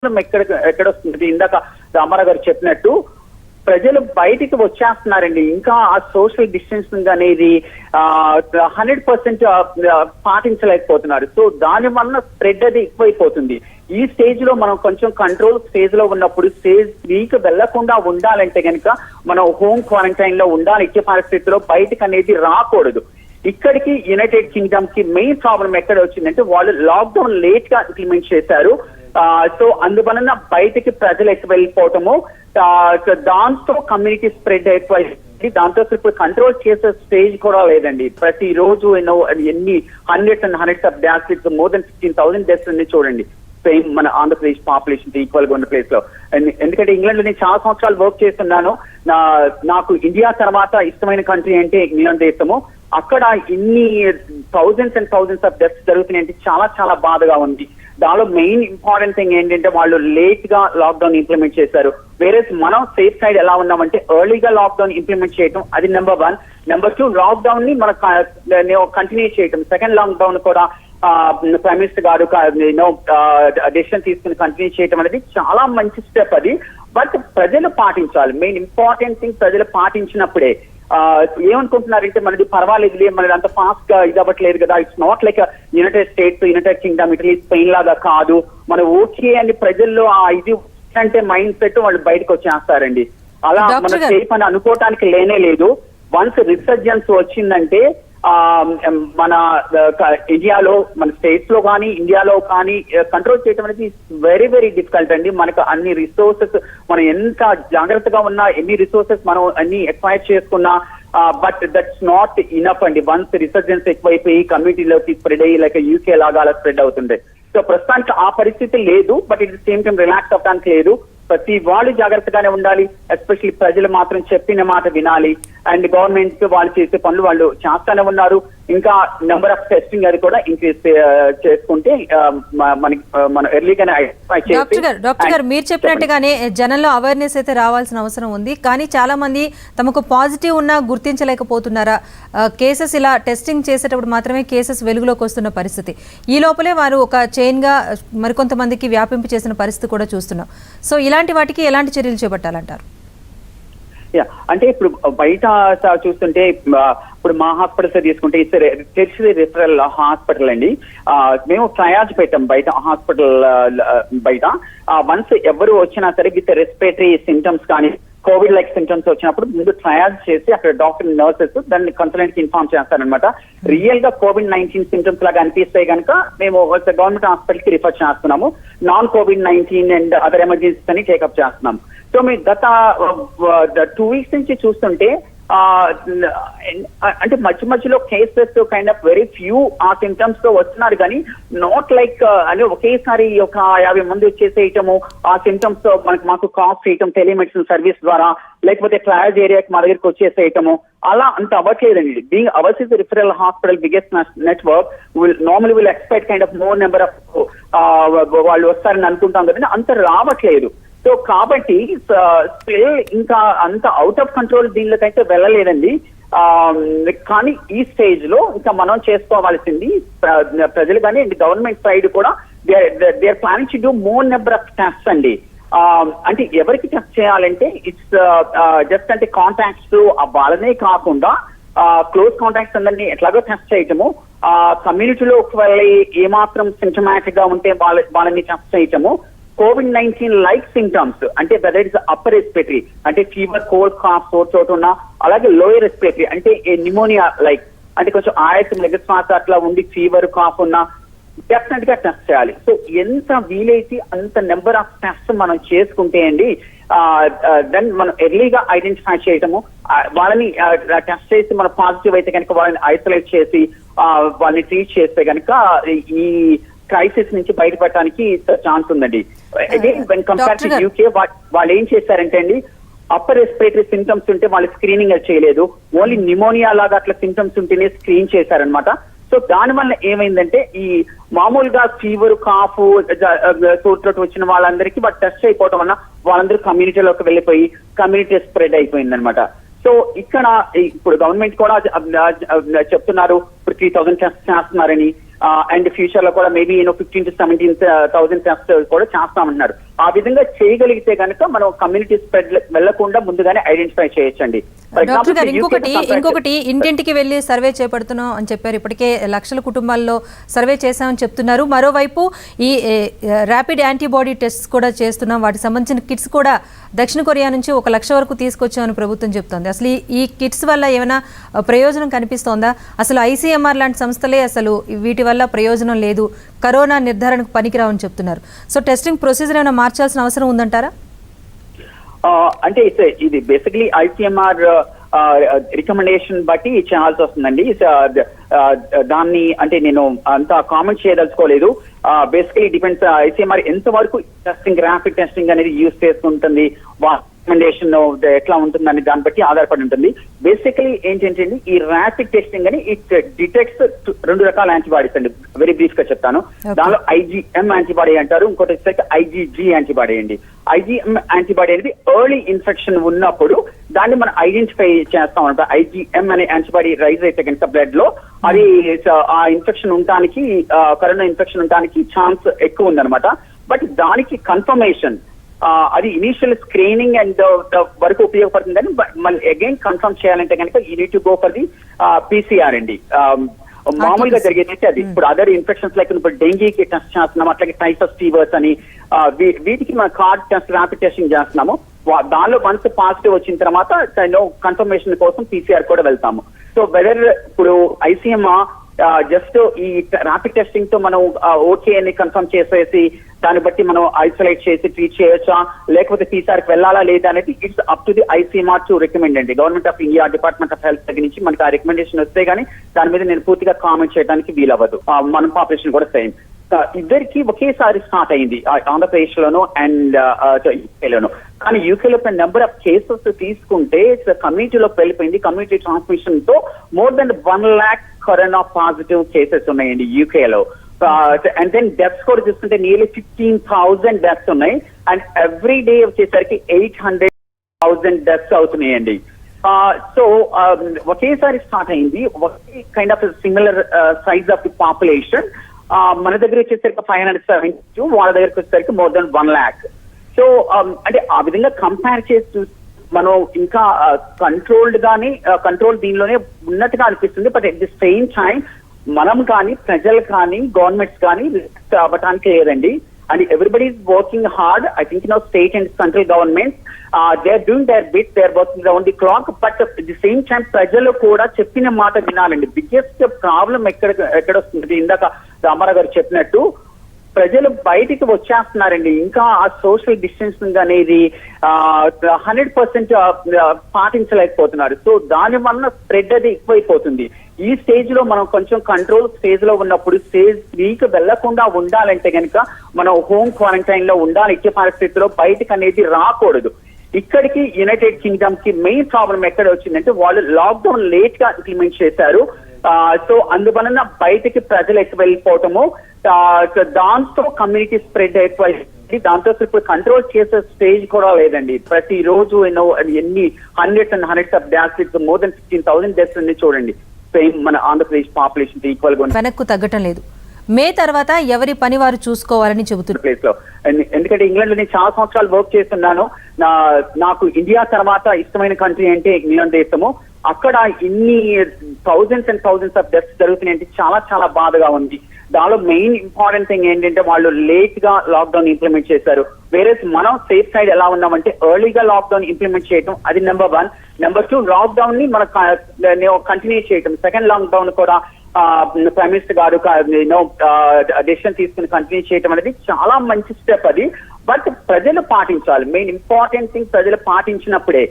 ఎక్కడ వస్తుంది? ఇందాక రామారావు గారు చెప్పినట్టు ప్రజలు బయటికి వచ్చేస్తున్నారండి. ఇంకా ఆ సోషల్ డిస్టెన్సింగ్ అనేది 100% పాటించలేకపోతున్నారు. సో దాని వలన స్ప్రెడ్ అది ఎక్కువైపోతుంది. ఈ స్టేజ్ లో మనం కొంచెం కంట్రోల్ స్టేజ్ లో ఉన్నప్పుడు స్టేజ్ 3కి వెళ్లకుండా ఉండాలంటే కనుక మనం హోమ్ క్వారంటైన్ లో ఉండాలి. ఇచ్చే పరిస్థితిలో బయటకు అనేది రాకూడదు. ఇక్కడికి యునైటెడ్ కింగ్డమ్ కి మెయిన్ ప్రాబ్లం ఎక్కడ వచ్చిందంటే వాళ్ళు లాక్డౌన్ లేట్ గా ఇంప్లిమెంట్ చేశారు. సో అందువలన బయటికి ప్రజలు ఎక్కువ వెళ్ళిపోవటము, దాంతో కమ్యూనిటీ స్ప్రెడ్ అయిపోయింది. దాంతో ఇప్పుడు కంట్రోల్ చేసే స్టేజ్ కూడా లేదండి. ప్రతి రోజు ఎన్ని hundreds of deaths, more than 15,000 deaths అన్ని చూడండి. సేమ్ మన ఆంధ్రప్రదేశ్ పాపులేషన్ ఈక్వల్ గా ఉన్న ప్లేస్ లో. ఎందుకంటే ఇంగ్లాండ్ లో నేను చాలా సంవత్సరాలు వర్క్ చేస్తున్నాను. నాకు ఇండియా తర్వాత ఇష్టమైన కంట్రీ అంటే ఇంగ్లాండ్ దేశము. అక్కడ ఇన్ని థౌజండ్స్ ఆఫ్ డెత్స్ జరుగుతున్నాయి అంటే చాలా చాలా బాధగా ఉంది. దానిలో మెయిన్ ఇంపార్టెంట్ థింగ్ ఏంటంటే వాళ్ళు లేట్ గా లాక్డౌన్ ఇంప్లిమెంట్ చేశారు. వేరే మనం సేఫ్ సైడ్ ఎలా ఉన్నామంటే ఎర్లీగా లాక్డౌన్ ఇంప్లిమెంట్ చేయడం, అది నెంబర్ 1. నెంబర్ 2, లాక్డౌన్ ని మనం కంటిన్యూ చేయటం. సెకండ్ లాక్డౌన్ కూడా ప్రైమ్ మినిస్టర్ గారు డెసిషన్ తీసుకుని కంటిన్యూ చేయడం అనేది చాలా మంచి స్టెప్ అది. బట్ ప్రజలు పాటించాలి. మెయిన్ ఇంపార్టెంట్ థింగ్ ప్రజలు పాటించినప్పుడే. ఏమనుకుంటున్నారంటే మనది పర్వాలేదు, మనది అంత ఫాస్ట్ గా ఇది అవ్వట్లేదు కదా, it's not like United states, United Kingdom, Italy, Spain లాగా కాదు, మన ఓకే అని ప్రజల్లో ఆ ఇది అంటే మైండ్ సెట్ వాళ్ళు బయటకు వచ్చేస్తారండి. అలా మన సేఫ్ అని అనుకోవటానికి లేనే లేదు. వన్స్ రిసర్జెన్స్ వచ్చిందంటే మన ఇండియాలో, మన స్టేట్స్ లో కానీ ఇండియాలో కానీ కంట్రోల్ చేయడం అనేది వెరీ వెరీ డిఫికల్ట్ అండి. మనకు అన్ని రిసోర్సెస్, మనం ఎంత జాగ్రత్తగా ఉన్నా, ఎన్ని రిసోర్సెస్ మనం అన్ని ఎక్వైర్ చేసుకున్నా, బట్ దట్స్ నాట్ ఇనఫ్ అండి. వన్స్ రిసర్జెన్స్ ఎక్కువైపోయి కమ్యూనిటీలోకి స్ప్రెడ్ అయ్యి లైక్ యూకే లాగా అలా స్ప్రెడ్ అవుతుంది. సో ప్రస్తుతానికి ఆ పరిస్థితి లేదు. But it same time relax అవ్వడానికి లేదు. ప్రతి వాళ్ళు జాగ్రత్తగానే ఉండాలి. ఎస్పెషల్లీ ప్రజలు మాత్రం చెప్పిన మాట వినాలి. అండ్ గవర్నమెంట్ వాళ్ళు చేసే పనులు వాళ్ళు చేస్తానే ఉన్నారు. ఇంకా నెంబర్ ఆఫ్ టెస్టింగ్ అది కూడా ఇంక్రీజ్ చేసుకుంటే మనం ఎర్లీగానే. డాక్టర్ గారు మీరు చెప్పినట్టుగానే జనంలో అవేర్నెస్ అయితే రావాల్సిన అవసరం ఉంది. కానీ చాలా మంది తమకు పాజిటివ్ ఉన్నా గుర్తించలేకపోతున్నారా? కేసెస్ ఇలా టెస్టింగ్ చేసేటప్పుడు మాత్రమే కేసెస్ వెలుగులోకి వస్తున్న పరిస్థితి. ఈ లోపలే వారు ఒక చైన్ గా మరికొంతమందికి వ్యాపింపు చేసిన పరిస్థితి కూడా చూస్తున్నాం. సో ఇలాంటి వాటికి ఎలాంటి చర్యలు చేపట్టాలంటారు? అంటే ఇప్పుడు బయట చూస్తుంటే ఇప్పుడు మా హాస్పిటల్స్ తీసుకుంటే టెర్షియరీ రిఫరల్ హాస్పిటల్ అండి. మేము ట్రయాజ్ పెట్టాం బయట హాస్పిటల్ బయట. వన్స్ ఎవరు వచ్చినా సరే విత్ రెస్పిరేటరీ సింటమ్స్ కానీ కోవిడ్ లైక్ సింటమ్స్ వచ్చినప్పుడు ముందు ట్రయాజ్ చేసి అక్కడ డాక్టర్, నర్సెస్ దాన్ని కన్సల్టెంట్ కి ఇన్ఫార్మ్ చేస్తారనమాట. రియల్ గా COVID-19 సింటమ్స్ లాగా అనిపిస్తే కనుక మేము గవర్నమెంట్ హాస్పిటల్ కి రిఫర్ చేస్తున్నాము. Non COVID-19 and other emergencies అని టేకప్ చేస్తున్నాము. సో మీ గత 2 weeks నుంచి చూస్తుంటే అంటే మధ్యలో cases kind of very few ఆ సింటమ్స్ తో వస్తున్నారు. కానీ నాట్ లైక్ అంటే ఒకేసారి ఒక 50 మంది వచ్చేసేయటము, ఆ సింటమ్స్ తో మాకు కాల్ చేయటం టెలిమెడిసిన్ సర్వీస్ ద్వారా, లేకపోతే ట్రయల్ ఏరియాకి మా దగ్గరికి వచ్చేసేయటము, అలా అంత అవ్వట్లేదండి. Being ours is referral hospital biggest network, normally will expect kind of more number of వాళ్ళు వస్తారని అనుకుంటాం కదండి, అంత రావట్లేదు. సో కాబట్టి ఇంకా అంత అవుట్ ఆఫ్ కంట్రోల్ దీనిలోకైతే వెళ్ళలేదండి. కానీ ఈ స్టేజ్ లో ఇంకా మనం చేసుకోవాల్సింది ప్రజలు కానీ గవర్నమెంట్ సైడ్ కూడా they are planning to do more number of tests అండి. అంటే ఎవరికి టెస్ట్ చేయాలంటే ఇట్స్ జస్ట్ అంటే కాంటాక్ట్స్ వాళ్ళనే కాకుండా క్లోజ్ కాంటాక్ట్స్ అందరినీ ఎట్లాగో టెస్ట్ చేయటము, కమ్యూనిటీలో ఒకవేళ ఏమాత్రం సింటమాటిక్ గా ఉంటే వాళ్ళని టెస్ట్ చేయటము, COVID-19 లైక్ సింటమ్స్ అంటే వెదర్ ఇట్స్ అప్పర్ రెస్పిరేటరీ అంటే ఫీవర్, కోల్డ్, కాఫ్, సోర్ చోటు ఉన్నా, అలాగే లోయర్ రెస్పిరేటరీ అంటే నిమోనియా లైక్ అంటే కొంచెం ఆయాసం, శ్వాస అట్లా ఉండి ఫీవర్, కాఫ్ ఉన్నా డెఫినెట్ గా టెస్ట్ చేయాలి. సో ఎంత వీలైతే అంత నెంబర్ ఆఫ్ టెస్ట్ మనం చేసుకుంటే అండి దెన్ మనం ఎర్లీగా ఐడెంటిఫై చేయటము, వాళ్ళని టెస్ట్ చేసి మన పాజిటివ్ అయితే కనుక వాళ్ళని ఐసోలేట్ చేసి వాళ్ళని ట్రీట్ చేస్తే కనుక ఈ క్రైసిస్ నుంచి బయటపడటానికి ఛాన్స్ ఉందండి. Again when compare to UK వాళ్ళు ఏం చేశారంటే అండి, అప్పర్ రెస్పిరేటరీ సింటమ్స్ ఉంటే వాళ్ళు స్క్రీనింగ్ చేయలేదు, ఓన్లీ నిమోనియా లాగా అట్లా సింటమ్స్ ఉంటేనే స్క్రీన్ చేశారనమాట. సో దాని వల్ల ఏమైందంటే ఈ మామూలుగా ఫీవర్, కాఫ్, సోర్ట్ వచ్చిన వాళ్ళందరికీ వాళ్ళు టెస్ట్ అయిపోవడం వల్ల వాళ్ళందరూ కమ్యూనిటీలోకి వెళ్ళిపోయి కమ్యూనిటీ స్ప్రెడ్ అయిపోయింది అనమాట. సో ఇక్కడ ఇప్పుడు గవర్నమెంట్ కూడా చెప్తున్నారు ఇప్పుడు 3,000 టెస్ట్ చేస్తున్నారని, అండ్ ఫ్యూచర్ లో కూడా మేబీ 15,000 to 17,000 టెస్ట్ కూడా చేస్తామంటున్నారు. ఆ విధంగా చేయగలిగితే కనుక మనం కమ్యూనిటీ స్ప్రెడ్ వెళ్లకుండా ముందుగానే ఐడెంటిఫై చేయొచ్చండి. డాక్టర్ గారు ఇంకొకటి ఇంటింటికి వెళ్ళి సర్వే చేపడుతున్నాం అని చెప్పారు. ఇప్పటికే లక్షల కుటుంబాల్లో సర్వే చేశామని చెప్తున్నారు. మరోవైపు ఈ ర్యాపిడ్ యాంటీబాడీ టెస్ట్ కూడా చేస్తున్నాం, వాటికి సంబంధించిన కిట్స్ కూడా దక్షిణ కొరియా నుంచి 1 లక్ష వరకు తీసుకొచ్చామని ప్రభుత్వం చెప్తోంది. అసలు ఈ కిట్స్ వల్ల ఏమైనా ప్రయోజనం కనిపిస్తోందా? అసలు ఐసీఎంఆర్ లాంటి సంస్థలే అసలు వీటి వల్ల ప్రయోజనం లేదు, కరోనా నిర్ధారణకు పనికిరావని చెప్తున్నారు. సో టెస్టింగ్ ప్రొసీజర్ ఏమైనా మార్చాల్సిన అవసరం ఉందంటారా? అంటే ఇది బేసిక్లీ ఐసీఎంఆర్ రికమెండేషన్ బట్టి చేయాల్సి వస్తుందండి. దాన్ని అంటే నేను అంత కామెంట్ చేయదలుచుకోలేదు. బేసికలీ డిపెండ్స్ ఐసీఎంఆర్ ఎంత వరకు టెస్టింగ్ ర్యాపిడ్ టెస్టింగ్ అనేది యూజ్ చేస్తుంటుంది, రికమెండేషన్ ఎట్లా ఉంటుందని దాన్ని బట్టి ఆధారపడి ఉంటుంది. బేసికలీ ఏంటంటే ఈ ర్యాపిడ్ టెస్టింగ్ అని ఇట్ డిటెక్ట్స్ 2 రకాల యాంటీబాడీస్ అండి. వెరీ బ్రీఫ్ గా చెప్తాను. దానిలో ఐజీఎం యాంటీబాడీ అంటారు, ఇంకోటి వచ్చేసరికి ఐజీజీ యాంటీబాడీ అండి. ఐజీఎం యాంటీబాడీ అనేది ఎర్లీ ఇన్ఫెక్షన్ ఉన్నప్పుడు దాన్ని మనం ఐడెంటిఫై చేస్తాం అనమాట. ఐజీఎం అనే యాంటీబాడీ రైజ్ అయితే కనుక బ్లడ్ లో అది ఆ ఇన్ఫెక్షన్ ఉండడానికి, కరోనా ఇన్ఫెక్షన్ ఉండడానికి ఛాన్స్ ఎక్కువ ఉందన్నమాట. బట్ దానికి కన్ఫర్మేషన్ అది ఇనిషియల్ స్క్రీనింగ్ అండ్ వరకు ఉపయోగపడుతుందని మళ్ళీ అగైన్ కన్ఫర్మ్ చేయాలంటే కనుక you need to go for the PCR అండి. మామూలుగా జరిగేది అది. ఇప్పుడు అదర్ ఇన్ఫెక్షన్స్ లైక్ ఇప్పుడు డెంగీకి టెస్ట్ చేస్తున్నాము, అట్లాగే టైఫస్ ఫీవర్స్ అని వీటికి మనం కార్డ్ టెస్ట్ ర్యాపిడ్ టెస్టింగ్ చేస్తున్నాము. దానిలో వన్స్ పాజిటివ్ వచ్చిన తర్వాత కన్ఫర్మేషన్ కోసం పీసీఆర్ కూడా వెళ్తాము. సో వెదర్ ఇప్పుడు ఐసీఎంఆర్ జస్ట్ ఈ ర్యాపిడ్ టెస్టింగ్ తో మనం ఓకే అని కన్ఫర్మ్ చేసేసి దాన్ని బట్టి మనం ఐసోలేట్ చేసి ట్రీట్ చేయొచ్చా, లేకపోతే పీసీఆర్ కి వెళ్ళాలా లేదా అనేది it's up to the ICMR to recommend అండి. Government of India, department of health దగ్గర నుంచి మనకి ఆ రికమెండేషన్ వస్తే గానీ దాని మీద నేను పూర్తిగా కామెంట్ చేయడానికి వీలవ్వదు. మన పాపులేషన్ కూడా సేమ్. ఇద్దరికి ఒకేసారి స్టార్ట్ అయింది ఆంధ్రప్రదేశ్ లోను అండ్ యూకేలోను. కానీ యూకేలో నెంబర్ ఆఫ్ కేసెస్ తీసుకుంటే కమ్యూనిటీలో వెళ్ళిపోయింది. కమ్యూనిటీ ట్రాన్స్మిషన్ తో more than 1 lakh corona positive cases ఉన్నాయండి యూకేలో. అండ్ దెన్ డెత్స్ కూడా చూస్తుంటే నియర్లీ 15,000 డెత్స్ ఉన్నాయి. అండ్ ఎవ్రీ డే వచ్చేసరికి 800,000 డెత్స్ అవుతున్నాయండి. సో ఒకేసారి స్టార్ట్ అయింది, ఒకే kind of similar size of the population. మన దగ్గర వచ్చేసరికి 572, వాళ్ళ దగ్గరకు వచ్చేసరికి మోర్ దెన్ 1 lakh. సో అంటే ఆ విధంగా కంపేర్ చేసి మనం ఇంకా కంట్రోల్ దీనిలోనే ఉన్నట్టుగా అనిపిస్తుంది. But at the same time మనం కానీ ప్రజలు కానీ గవర్నమెంట్స్ కానీ రియాక్ట్ అవ్వటానికి లేదండి. And everybody is working hard. I think state and central government they are doing their bit, they are working round the clock. But at the same time ప్రజలు కూడా చెప్పిన మాట వినాలండి. బిగ్గెస్ట్ ప్రాబ్లం ఎక్కడ వస్తుంది, ఇందాక రామారావు గారు చెప్పినట్టు ప్రజలు బయటికి వచ్చేస్తున్నారండి. ఇంకా ఆ సోషల్ డిస్టెన్సింగ్ అనేది 100% పాటించలేకపోతున్నారు. సో దాని వలన స్ప్రెడ్ అది ఎక్కువైపోతుంది. ఈ స్టేజ్ లో మనం కొంచెం కంట్రోల్ స్టేజ్ లో ఉన్నప్పుడు స్టేజ్ 3కి వెళ్లకుండా ఉండాలంటే కనుక మనం హోమ్ క్వారంటైన్ లో ఉండాలి. ఇచ్చే పరిస్థితిలో బయటకు అనేది రాకూడదు. ఇక్కడికి యునైటెడ్ కింగ్డమ్ కి మెయిన్ ప్రాబ్లం ఎక్కడ వచ్చిందంటే వాళ్ళు లాక్డౌన్ లేట్ గా ఇంప్లిమెంట్ చేశారు. సో అందువలన బయటికి ప్రజలు ఎక్కువ వెళ్ళిపోవటము, దాంతో కమ్యూనిటీ స్ప్రెడ్ ఎక్కువైంది. దాంతో ఇప్పుడు కంట్రోల్ చేసే స్టేజ్ కూడా లేదండి. ప్రతి రోజు ఎన్ని hundreds of deaths, more than 15,000 deaths ఉంది చూడండి. సేమ్ మన ఆంధ్రప్రదేశ్ పాపులేషన్ ఈక్వల్ గా వెనక్కు తగ్గటం లేదు. మే తర్వాత ఎవరి పని వారు చూసుకోవాలని చెబుతున్నారు ప్లేస్ లో. ఎందుకంటే ఇంగ్లాండ్ లో నేను చాలా సంవత్సరాలు వర్క్ చేస్తున్నాను. నాకు ఇండియా తర్వాత ఇష్టమైన కంట్రీ అంటే ఇంగ్లాండ్ దేశము. అక్కడ ఇన్ని thousands and thousands of deaths జరుగుతున్నాయంటే చాలా చాలా బాధగా ఉంది. దానిలో మెయిన్ ఇంపార్టెంట్ థింగ్ ఏంటంటే వాళ్ళు లేట్ గా లాక్డౌన్ ఇంప్లిమెంట్ చేశారు. వేరే మనం సేఫ్ సైడ్ ఎలా ఉన్నామంటే ఎర్లీగా లాక్డౌన్ ఇంప్లిమెంట్ చేయడం, అది నెంబర్ 1. నెంబర్ 2 లాక్డౌన్ ని మనం కంటిన్యూ చేయడం. సెకండ్ లాక్డౌన్ కూడా ప్రైమ్ మినిస్టర్ గారు డెసిషన్ తీసుకుని కంటిన్యూ చేయడం అనేది చాలా మంచి స్టెప్ అది. బట్ ప్రజలు పాటించాలి. మెయిన్ ఇంపార్టెంట్ థింగ్ ప్రజలు పాటించినప్పుడే.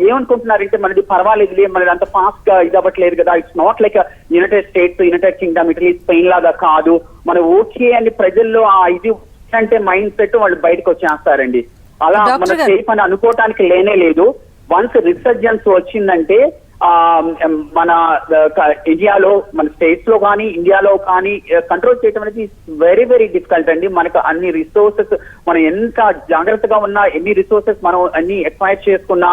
ఏమనుకుంటున్నారంటే మనది పర్వాలేదు, మనది అంత ఫాస్ట్ గా ఇది అవ్వట్లేదు కదా, it's not like United states, United Kingdom, Italy, Spain లాగా కాదు, మనం ఓకే అని ప్రజల్లో ఆ ఇది అంటే మైండ్ సెట్ వాళ్ళు బయటకు వచ్చేస్తారండి. అలా మన సేఫ్ అని అనుకోవటానికి లేనే లేదు. వన్స్ రిసర్జెన్స్ వచ్చిందంటే మన ఇండియాలో, మన స్టేట్స్ లో కానీ ఇండియాలో కానీ కంట్రోల్ చేయడం అనేది వెరీ వెరీ డిఫికల్ట్ అండి. మనకు అన్ని రిసోర్సెస్ మనం ఎంత జాగ్రత్తగా ఉన్నా, ఎన్ని రిసోర్సెస్ మనం అన్ని ఎక్వైర్ చేసుకున్నా,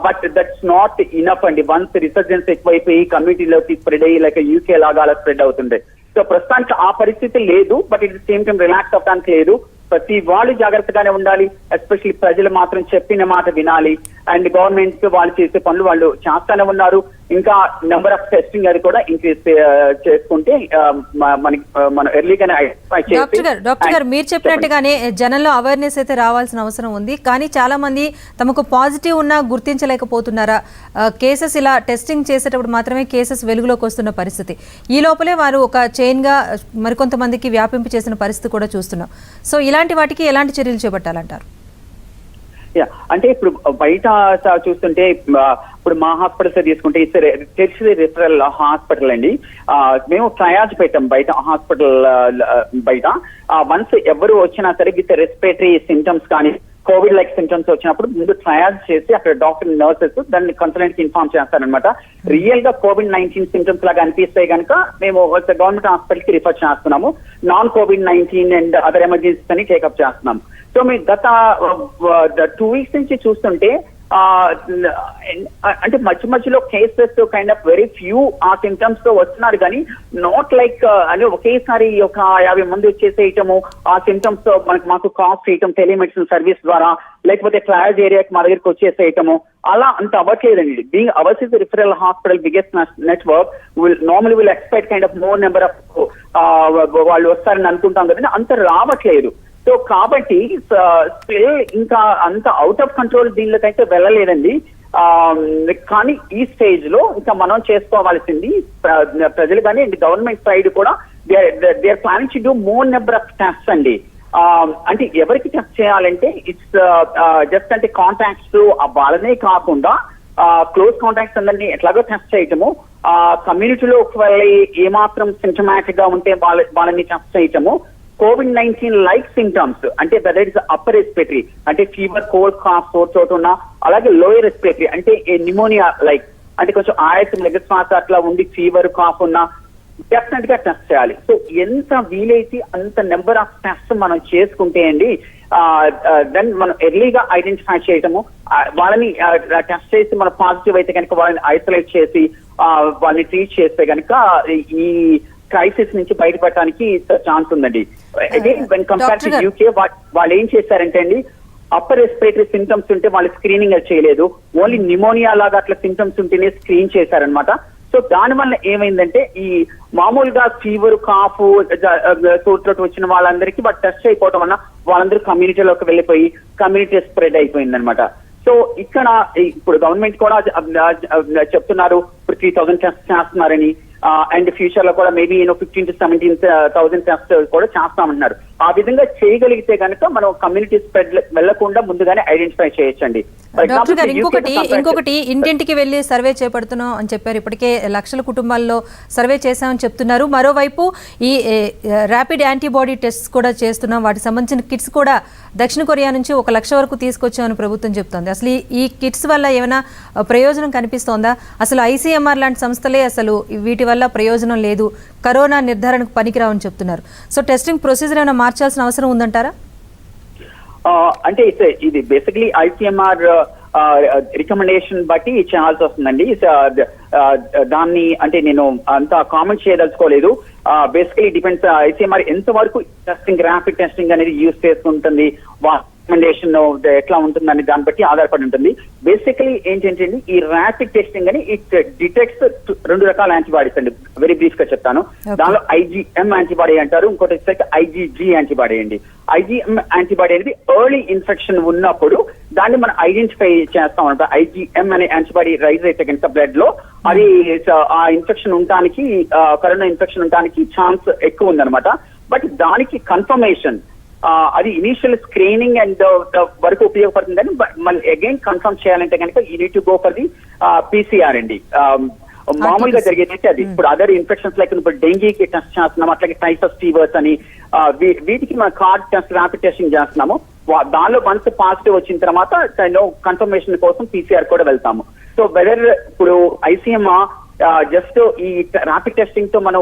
బట్ దట్స్ నాట్ ఇనఫ్ అండి. వన్స్ రిసర్జెన్స్ ఎక్కువైపోయి కమ్యూనిటీలోకి స్ప్రెడ్ అయ్యి లైక్ యూకే లాగా అలా స్ప్రెడ్ అవుతుంది. సో ప్రస్తుతానికి ఆ పరిస్థితి లేదు. But it same time relax అవ్వడానికి లేదు. ప్రతి వాళ్ళు జాగ్రత్తగానే ఉండాలి. ఎస్పెషల్లీ ప్రజలు మాత్రం చెప్పిన మాట వినాలి. అండ్ గవర్నమెంట్ వాళ్ళు చేసే పనులు వాళ్ళు చేస్తానే ఉన్నారు. ఇంకా నెంబర్ ఆఫ్ టెస్టింగ్ అది కూడా ఇంక్రీజ్ చేసుకుంటే మనకి మనం ఎర్లీగానే డాక్టర్ గారు మీరు చెప్పినట్టుగానే జనంలో అవేర్నెస్ అయితే రావాల్సిన అవసరం ఉంది. కానీ చాలా మంది తమకు పాజిటివ్ ఉన్నా గుర్తించలేకపోతున్నారా? కేసెస్ ఇలా టెస్టింగ్ చేసేటప్పుడు మాత్రమే కేసెస్ వెలుగులోకి వస్తున్న పరిస్థితి. ఈ లోపలే వారు ఒక చైన్ గా మరికొంతమందికి వ్యాపింపు చేసిన పరిస్థితి కూడా చూస్తున్నాం. సో ఇలాంటి వాటికి ఎలాంటి చర్యలు చేపట్టాలంటారు? అంటే ఇప్పుడు బయట చూస్తుంటే ఇప్పుడు మా హాస్పిటల్స్ తీసుకుంటే టెర్షియరీ రిఫరల్ హాస్పిటల్ అండి. మేము ట్రయాజ్ పెట్టాం బయట హాస్పిటల్ బయట. వన్స్ ఎవరు వచ్చినా సరే విత్ రెస్పిరేటరీ సింటమ్స్ కానీ కోవిడ్ లైక్ సింటమ్స్ వచ్చినప్పుడు ముందు ట్రయాజ్ చేసి అక్కడ డాక్టర్ నర్సెస్ దాన్ని కన్సల్టెంట్ కి ఇన్ఫార్మ్ చేస్తారనమాట. రియల్ గా COVID-19 సింటమ్స్ లాగా అనిపిస్తే కనుక మేము గవర్నమెంట్ హాస్పిటల్ కి రిఫర్ చేస్తున్నాము. Non COVID-19 and other emergencies అని టేకప్ చేస్తున్నాము. సో మీ గత 2 weeks నుంచి చూస్తుంటే అంటే మధ్యలో cases kind of very few ఆ సింటమ్స్ తో వస్తున్నారు కానీ నాట్ లైక్ అంటే ఒకేసారి ఒక 50 మంది వచ్చేసేయటము ఆ సింటమ్స్ తో మాకు కాల్ చేయటం టెలిమెడిసిన్ సర్వీస్ ద్వారా, లేకపోతే ట్రయాజ్ ఏరియాకి మా దగ్గరికి వచ్చేసేయటము అలా అంత అవ్వట్లేదండి. Being ours is referral hospital biggest network normally will expect kind of more number of వాళ్ళు వస్తారని అనుకుంటాం కదండి, అంత రావట్లేదు. సో కాబట్టి స్టిల్ ఇంకా అంత అవుట్ ఆఫ్ కంట్రోల్ దీనిలోకైతే వెళ్ళలేదండి. కానీ ఈ స్టేజ్ లో ఇంకా మనం చేసుకోవాల్సింది ప్రజలు కానీ గవర్నమెంట్ సైడ్ కూడా they are planning to do more number of tests అండి. అంటే ఎవరికి టెస్ట్ చేయాలంటే ఇట్స్ జస్ట్ అంటే కాంటాక్ట్స్ వాళ్ళనే కాకుండా క్లోజ్ కాంటాక్ట్స్ అందరినీ ఎట్లాగో టెస్ట్ చేయటము, కమ్యూనిటీలో ఒకవేళ ఏమాత్రం సింటమాటిక్ గా ఉంటే వాళ్ళని టెస్ట్ చేయటము, COVID-19 లైక్ సింటమ్స్ అంటే వెదర్ ఇట్స్ అప్పర్ రెస్పిరేటరీ అంటే ఫీవర్, కోల్డ్, కాఫ్, సోర్ చోటు ఉన్నా, అలాగే లోయర్ రెస్పిరేటరీ అంటే నిమోనియా లైక్ అంటే కొంచెం ఆయాసం శ్వాస అట్లా ఉండి ఫీవర్, కాఫ్ ఉన్నా డెఫినెట్ గా టెస్ట్ చేయాలి. సో ఎంత వీలైతే అంత నెంబర్ ఆఫ్ టెస్ట్ మనం చేసుకుంటే అండి దెన్ మనం ఎర్లీగా ఐడెంటిఫై చేయటము, వాళ్ళని టెస్ట్ చేసి మన పాజిటివ్ అయితే కనుక వాళ్ళని ఐసోలేట్ చేసి వాళ్ళని ట్రీట్ చేస్తే కనుక ఈ క్రైసిస్ నుంచి బయటపడటానికి ఛాన్స్ ఉందండి. Again when compare to UK వాళ్ళు ఏం చేశారంటే అండి అప్పర్ రెస్పిరేటరీ సింటమ్స్ ఉంటే వాళ్ళు స్క్రీనింగ్ చేయలేదు, ఓన్లీ నిమోనియా లాగా అట్లా సింటమ్స్ ఉంటేనే స్క్రీన్ చేశారనమాట. సో దానివల్ల ఏమైందంటే ఈ మామూలుగా ఫీవర్, కాఫ్, సోర్ట్ వచ్చిన వాళ్ళందరికీ వాళ్ళు టెస్ట్ అయిపోవడం వల్ల వాళ్ళందరూ కమ్యూనిటీలోకి వెళ్ళిపోయి కమ్యూనిటీ స్ప్రెడ్ అయిపోయింది అనమాట. సో ఇక్కడ ఇప్పుడు గవర్నమెంట్ కూడా చెప్తున్నారు ఇప్పుడు 3,000 టెస్ట్ చేస్తున్నారని, అండ్ ఫ్యూచర్ లో కూడా మేబీ 15,000 to 17,000 టెస్ట్ కూడా చేస్తామంటున్నారు. ఆ విధంగా చేయగలిగితే కనుక మనం కమ్యూనిటీ స్ప్రెడ్ వెళ్లకుండా ముందుగానే ఐడెంటిఫై చేయొచ్చండి. డాక్టర్ గారు ఇంకొకటి ఇంటింటికి వెళ్ళి సర్వే చేపడుతున్నాం అని చెప్పారు. ఇప్పటికే లక్షల కుటుంబాల్లో సర్వే చేశామని చెప్తున్నారు. మరోవైపు ఈ ర్యాపిడ్ యాంటీబాడీ టెస్ట్ కూడా చేస్తున్నాం, వాటికి సంబంధించిన కిట్స్ కూడా దక్షిణ కొరియా నుంచి 1 లక్ష వరకు తీసుకొచ్చామని ప్రభుత్వం చెప్తోంది. అసలు ఈ కిట్స్ వల్ల ఏమైనా ప్రయోజనం కనిపిస్తోందా? అసలు ICMR లాంటి సంస్థలే అసలు వీటి వల్ల ప్రయోజనం లేదు, కరోనా నిర్ధారణకు పనికిరావని చెప్తున్నారు. సో టెస్టింగ్ ప్రొసీజర్ ఏమైనా మార్చాల్సిన అవసరం ఉందంటారా? అంటే ఇది బేసిక్లీ ICMR రికమెండేషన్ బట్టి చేయాల్సి వస్తుందండి. దాన్ని అంటే నేను అంత కామెంట్ చేయదలుచుకోలేదు. బేసికలీ డిపెండ్స్ ICMR ఎంత వరకు టెస్టింగ్ ర్యాపిడ్ టెస్టింగ్ అనేది యూజ్ చేసుకుంటుంది, రికమెండేషన్ ఎట్లా ఉంటుందని దాన్ని బట్టి ఆధారపడి ఉంటుంది. బేసికలీ ఏంటంటే ఈ ర్యాపిడ్ టెస్టింగ్ అని ఇట్ డిటెక్ట్స్ 2 రకాల యాంటీబాడీస్ అండి. వెరీ బ్రీఫ్ గా చెప్తాను. దానిలో IgM యాంటీబాడీ అంటారు, ఇంకోటి వచ్చేసరికి IgG యాంటీబాడీ అండి. IgM యాంటీబాడీ అనేది ఎర్లీ ఇన్ఫెక్షన్ ఉన్నప్పుడు దాన్ని మనం ఐడెంటిఫై చేస్తాం అనమాట. IgM అనే యాంటీబాడీ రైజ్ అయితే కనుక బ్లడ్ లో అది ఆ ఇన్ఫెక్షన్ ఉండటానికి, కరోనా ఇన్ఫెక్షన్ ఉండటానికి ఛాన్స్ ఎక్కువ ఉందన్నమాట. బట్ దానికి కన్ఫర్మేషన్ అది ఇనిషియల్ స్క్రీనింగ్ అండ్ వరకు ఉపయోగపడుతుంది. కానీ మళ్ళీ అగైన్ కన్ఫర్మ్ చేయాలంటే కనుక you need to go for the PCR అండి. మామూలుగా జరిగేదైతే అది ఇప్పుడు అదర్ ఇన్ఫెక్షన్స్ లైక్ ఇప్పుడు డెంగీకి టెస్ట్ చేస్తున్నాము, అట్లాగే టైఫస్ ఫీవర్స్ అని వీటికి మనం కార్డ్ టెస్ట్ ర్యాపిడ్ టెస్టింగ్ చేస్తున్నాము. దానిలో వన్స్ పాజిటివ్ వచ్చిన తర్వాత కన్ఫర్మేషన్ కోసం PCR కూడా వెళ్తాము. సో వెదర్ ఇప్పుడు ICMR జస్ట్ ఈ ర్యాపిడ్ టెస్టింగ్ తో మనం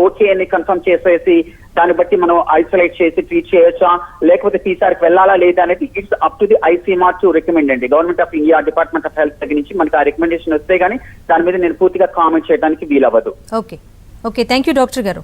ఓకే అని కన్ఫర్మ్ చేసేసి దాన్ని బట్టి మనం ఐసోలేట్ చేసి ట్రీట్ చేయొచ్చా, లేకపోతే PCR కి వెళ్ళాలా లేదా అనేది it's up to the ICMR to recommend అండి. Government of India, department of health దగ్గర నుంచి మనకు ఆ రికమెండేషన్ వస్తే గానీ దాని మీద నేను పూర్తిగా కామెంట్ చేయడానికి వీలవ్వదు. ఓకే, థ్యాంక్ యూ డాక్టర్ గారు.